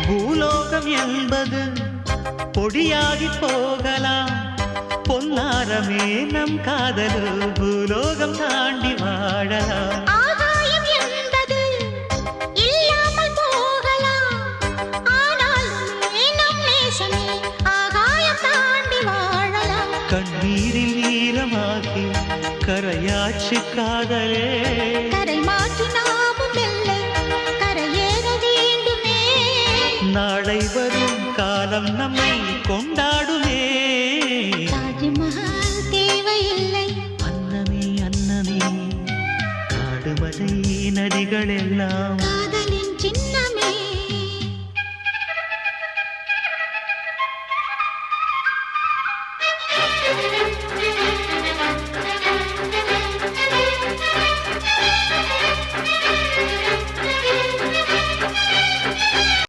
பூலோகம் என்பது பொடியாகி போகலாம், பொன்னாரமே நம் காதலு பூலோகம் தாண்டி வாழலாம். ஆகாயம் என்பது இல்லாமல் போகலாம், ஆனாலுமே நம் நேசமே ஆகாயம் தாண்டி வாழலாம். கண்ணீரில் ஈரமாகி கரையாச்சு காதலே, கரை மாற்றி நாமும் இல்லை கரையேற வேண்டுமே. நாளை வரும் காலம் நம்மை கொண்டாடுமே. தாஜ்மஹால் தேவையில்லை அன்னமே அன்னமே, காடுமலை நதிகள் எல்லாம்